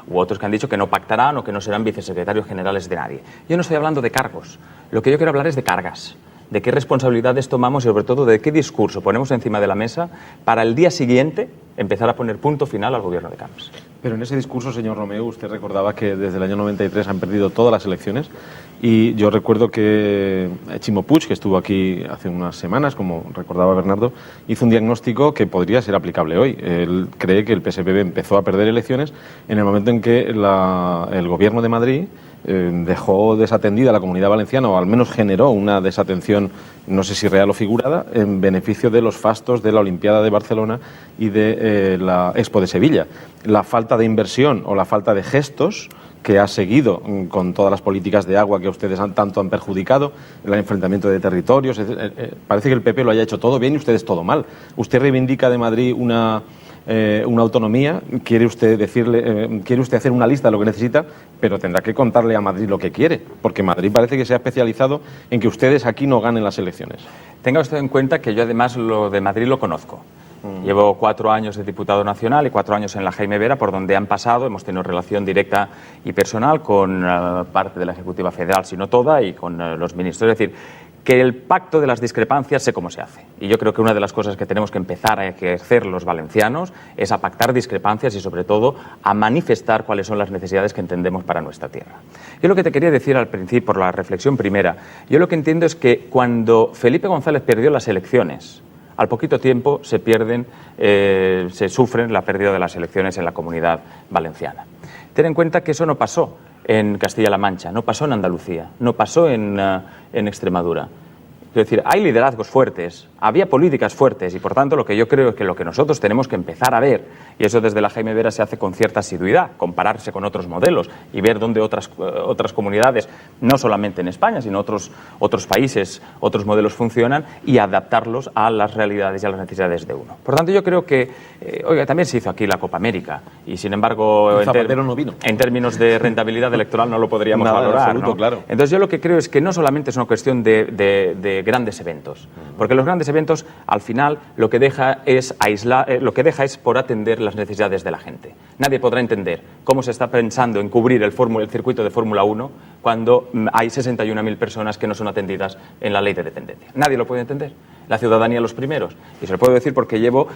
u otros que han dicho que no pactarán o que no serán vicesecretarios generales de nadie. Yo no estoy hablando de cargos, lo que yo quiero hablar es de cargas, de qué responsabilidades tomamos y sobre todo de qué discurso ponemos encima de la mesa para el día siguiente empezar a poner punto final al gobierno de Camps. Pero en ese discurso, señor Romeu, usted recordaba que desde el año 93 han perdido todas las elecciones y yo recuerdo que Ximo Puig, que estuvo aquí hace unas semanas, como recordaba Bernardo, hizo un diagnóstico que podría ser aplicable hoy. Él cree que el PSPB empezó a perder elecciones en el momento en que el gobierno de Madrid dejó desatendida a la Comunidad Valenciana, o al menos generó una desatención, no sé si real o figurada, en beneficio de los fastos de la Olimpiada de Barcelona y de la Expo de Sevilla. La falta de inversión o la falta de gestos que ha seguido con todas las políticas de agua que ustedes tanto han perjudicado, el enfrentamiento de territorios, parece que el PP lo haya hecho todo bien y ustedes todo mal. Usted reivindica de Madrid una autonomía, quiere usted hacer una lista de lo que necesita, pero tendrá que contarle a Madrid lo que quiere, porque Madrid parece que se ha especializado en que ustedes aquí no ganen las elecciones. Tenga usted en cuenta que yo además lo de Madrid lo conozco. Llevo 4 años de diputado nacional y 4 años en la Jaime Vera, por donde han pasado, hemos tenido relación directa y personal con parte de la Ejecutiva Federal, si no toda, y con los ministros. Es decir, que el pacto de las discrepancias sé cómo se hace. Y yo creo que una de las cosas que tenemos que empezar a ejercer los valencianos es a pactar discrepancias y, sobre todo, a manifestar cuáles son las necesidades que entendemos para nuestra tierra. Yo lo que te quería decir al principio, por la reflexión primera, yo lo que entiendo es que cuando Felipe González perdió las elecciones, al poquito tiempo se sufren la pérdida de las elecciones en la Comunidad Valenciana. Ten en cuenta que eso no pasó en Castilla-La Mancha, no pasó en Andalucía, no pasó en Extremadura. Es decir, hay liderazgos fuertes, había políticas fuertes y, por tanto, lo que yo creo es que lo que nosotros tenemos que empezar a ver, y eso desde la Jaime Vera se hace con cierta asiduidad, compararse con otros modelos y ver dónde otras comunidades, no solamente en España, sino otros países, otros modelos funcionan y adaptarlos a las realidades y a las necesidades de uno. Por tanto, yo creo que, también se hizo aquí la Copa América y, sin embargo, en términos de rentabilidad electoral no lo podríamos valorar, absoluto, ¿no? Claro. Entonces, yo lo que creo es que no solamente es una cuestión de grandes eventos, porque los grandes eventos al final lo que deja es por atender las necesidades de la gente. Nadie podrá entender cómo se está pensando en cubrir el circuito de Fórmula 1 cuando hay 61.000 personas que no son atendidas en la ley de dependencia. Nadie lo puede entender. La ciudadanía los primeros. Y se lo puedo decir porque llevo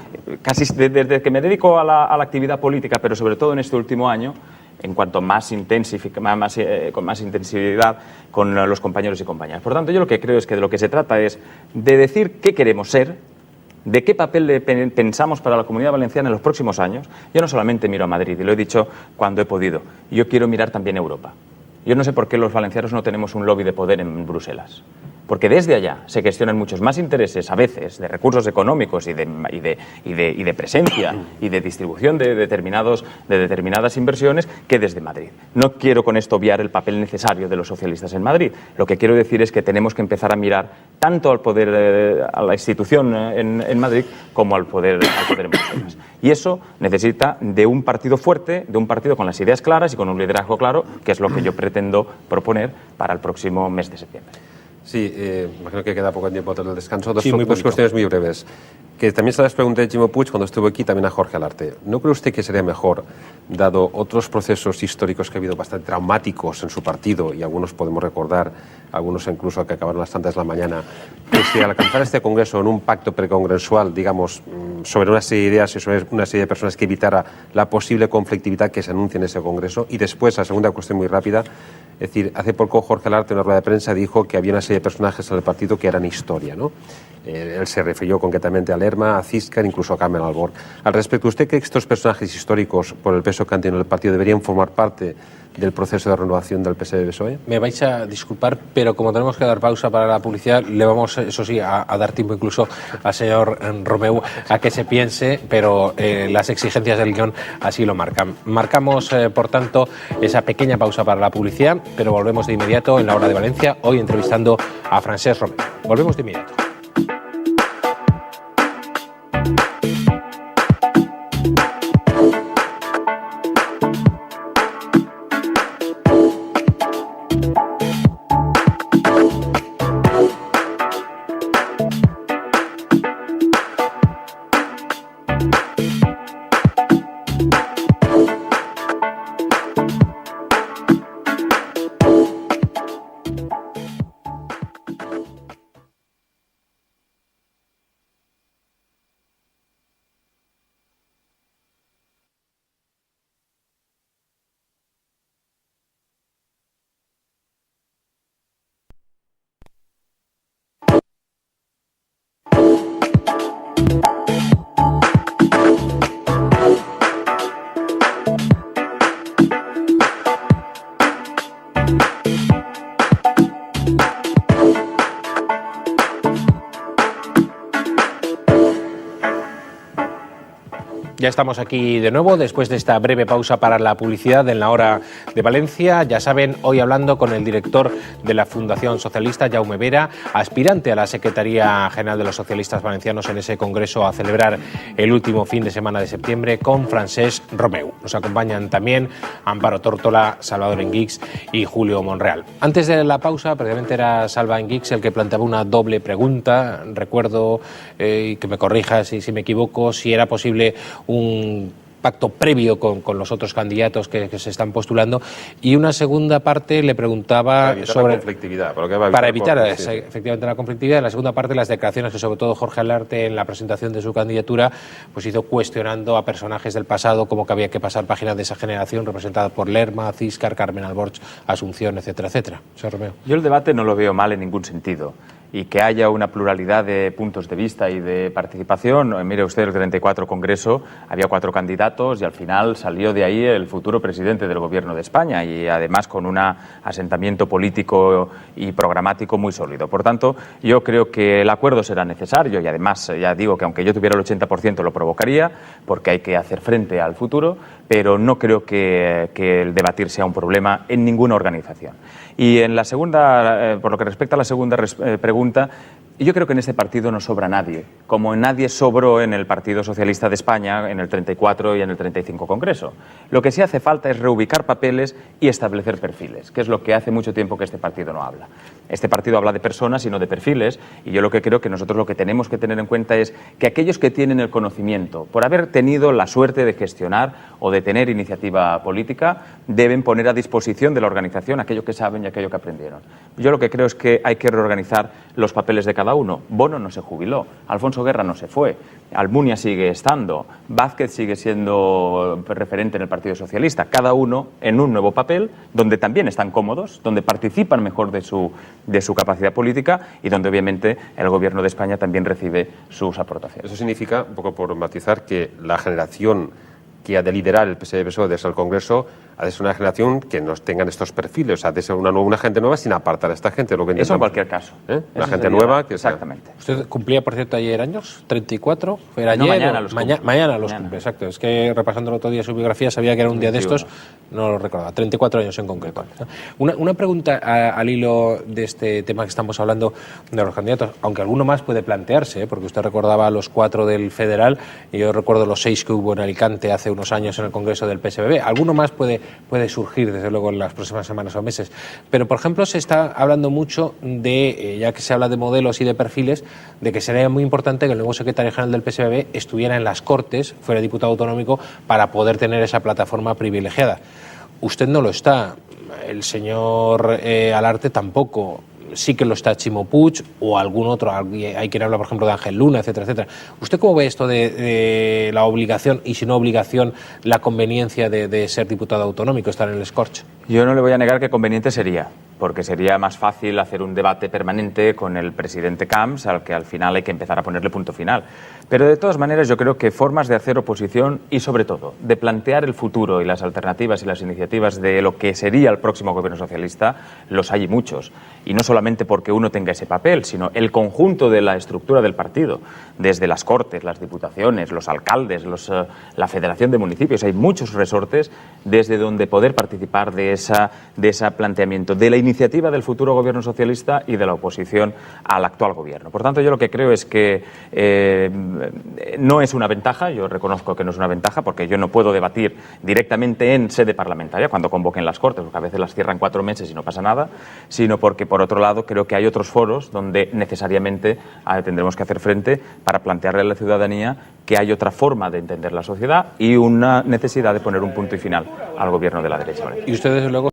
casi desde que me dedico a la actividad política, pero sobre todo en este último año, en cuanto con más intensividad con los compañeros y compañeras. Por tanto, yo lo que creo es que de lo que se trata es de decir qué queremos ser, de qué papel pensamos para la Comunidad Valenciana en los próximos años. Yo no solamente miro a Madrid, y lo he dicho cuando he podido, yo quiero mirar también a Europa. Yo no sé por qué los valencianos no tenemos un lobby de poder en Bruselas. Porque desde allá se gestionan muchos más intereses, a veces, de recursos económicos y de presencia y de distribución de determinadas inversiones que desde Madrid. No quiero con esto obviar el papel necesario de los socialistas en Madrid. Lo que quiero decir es que tenemos que empezar a mirar tanto al poder, a la institución en Madrid, como al poder en Bruselas. Y eso necesita de un partido fuerte, de un partido con las ideas claras y con un liderazgo claro, que es lo que yo pretendo proponer para el próximo mes de septiembre. Sí, imagino que queda poco tiempo tras el descanso. Dos cuestiones muy breves. Que también se las pregunté a Ximo Puig cuando estuvo aquí, también a Jorge Alarte. ¿No cree usted que sería mejor, dado otros procesos históricos que ha habido bastante traumáticos en su partido, y algunos podemos recordar, algunos incluso que acabaron las tantas de la mañana, que si al alcanzar este Congreso en un pacto precongresual, digamos, sobre una serie de ideas y sobre una serie de personas que evitara la posible conflictividad que se anuncia en ese Congreso? Y después, la segunda cuestión muy rápida, es decir, hace poco Jorge Alarte en una rueda de prensa dijo que había una serie de personajes en el partido que eran historia, ¿no? Él se refirió concretamente a Lerma, a Císcar, incluso a Carmen Albor. Al respecto, ¿usted cree que estos personajes históricos, por el peso que han tenido en el partido, deberían formar parte del proceso de renovación del PSOE? Me vais a disculpar, pero como tenemos que dar pausa para la publicidad, le vamos, eso sí, a dar tiempo incluso al señor Romeu a que se piense, pero las exigencias del guión así lo marcan. Marcamos, por tanto, esa pequeña pausa para la publicidad, pero volvemos de inmediato en la Hora de Valencia, hoy entrevistando a Francesc Romeu. Volvemos de inmediato. Ya estamos aquí de nuevo después de esta breve pausa para la publicidad en la Hora de Valencia. Ya saben, hoy hablando con el director de la Fundación Socialista, Jaume Vera, aspirante a la Secretaría General de los Socialistas Valencianos en ese congreso a celebrar el último fin de semana de septiembre, con Francesc Romeu. Nos acompañan también Amparo Tórtola, Salvador Enguix y Julio Monreal. Antes de la pausa, precisamente era Salva Enguix el que planteaba una doble pregunta. Recuerdo, que me corrija si me equivoco, si era posible un pacto previo con los otros candidatos que se están postulando, y una segunda parte le preguntaba sobre la conflictividad, para evitar efectivamente la conflictividad. En la segunda parte, las declaraciones que sobre todo Jorge Alarte, en la presentación de su candidatura, pues hizo cuestionando a personajes del pasado, como que había que pasar páginas de esa generación representada por Lerma, Ciscar, Carmen Alborch, Asunción, etcétera, etcétera. Señor Romeu. Yo el debate no lo veo mal en ningún sentido, y que haya una pluralidad de puntos de vista y de participación. Mire usted, el 34 Congreso, había 4 candidatos y al final salió de ahí el futuro presidente del Gobierno de España, y además con un asentamiento político y programático muy sólido. Por tanto, yo creo que el acuerdo será necesario, y además ya digo que aunque yo tuviera el 80% lo provocaría, porque hay que hacer frente al futuro, pero no creo que el debatir sea un problema en ninguna organización. Y en la segunda, por lo que respecta a la segunda pregunta, yo creo que en este partido no sobra nadie, como nadie sobró en el Partido Socialista de España en el 34 y en el 35 Congreso. Lo que sí hace falta es reubicar papeles y establecer perfiles, que es lo que hace mucho tiempo que este partido no habla. Este partido habla de personas y no de perfiles, y yo lo que creo que nosotros lo que tenemos que tener en cuenta es que aquellos que tienen el conocimiento, por haber tenido la suerte de gestionar o de tener iniciativa política, deben poner a disposición de la organización aquello que saben y aquello que aprendieron. Yo lo que creo es que hay que reorganizar los papeles de cada uno. Bono no se jubiló, Alfonso Guerra no se fue, Almunia sigue estando, Vázquez sigue siendo referente en el Partido Socialista, cada uno en un nuevo papel, donde también están cómodos, donde participan mejor de su capacidad política, y donde obviamente el Gobierno de España también recibe sus aportaciones. Eso significa, un poco por matizar, que la generación que ha de liderar el PSOE desde el Congreso ha de ser una generación que nos tengan estos perfiles, o sea, de ser una gente nueva sin apartar a esta gente. Lo que eso en cualquier caso. La gente nueva que exactamente. ¿Usted cumplía, por cierto, ayer años? ¿34? ¿Era ayer? No, mañana los cumple. Mañana los cumple, exacto. Es que repasando el otro día su biografía sabía que era un día de estos, no lo recordaba. 34 años en concreto. Una pregunta al hilo de este tema que estamos hablando de los candidatos, aunque alguno más puede plantearse, porque usted recordaba a los 4 del Federal, y yo recuerdo los 6 que hubo en Alicante hace unos años en el Congreso del PSBB. Alguno más puede surgir, desde luego, en las próximas semanas o meses. Pero, por ejemplo, se está hablando mucho de, ya que se habla de modelos y de perfiles, de que sería muy importante que el nuevo secretario general del PSBB estuviera en las Cortes, fuera diputado autonómico, para poder tener esa plataforma privilegiada. Usted no lo está, el señor Alarte tampoco. Sí que lo está Chimo Puig o algún otro, hay quien habla, por ejemplo, de Ángel Luna, etcétera, etcétera. ¿Usted cómo ve esto de la obligación, y si no obligación, la conveniencia de ser diputado autonómico, estar en el Scorch? Yo no le voy a negar que conveniente sería, porque sería más fácil hacer un debate permanente con el presidente Camps, al que al final hay que empezar a ponerle punto final. Pero de todas maneras yo creo que formas de hacer oposición y sobre todo de plantear el futuro y las alternativas y las iniciativas de lo que sería el próximo gobierno socialista, los hay muchos. Y no solamente porque uno tenga ese papel, sino el conjunto de la estructura del partido, desde las Cortes, las diputaciones, los alcaldes, la Federación de Municipios. Hay muchos resortes desde donde poder participar de ese planteamiento, de la iniciativa del futuro gobierno socialista y de la oposición al actual gobierno. Por tanto, yo lo que creo es que no es una ventaja, yo reconozco que no es una ventaja, porque yo no puedo debatir directamente en sede parlamentaria cuando convoquen las Cortes, porque a veces las cierran 4 meses y no pasa nada, sino porque, por otro lado, creo que hay otros foros donde necesariamente tendremos que hacer frente para plantearle a la ciudadanía que hay otra forma de entender la sociedad y una necesidad de poner un punto y final al gobierno de la derecha. Y usted, desde luego,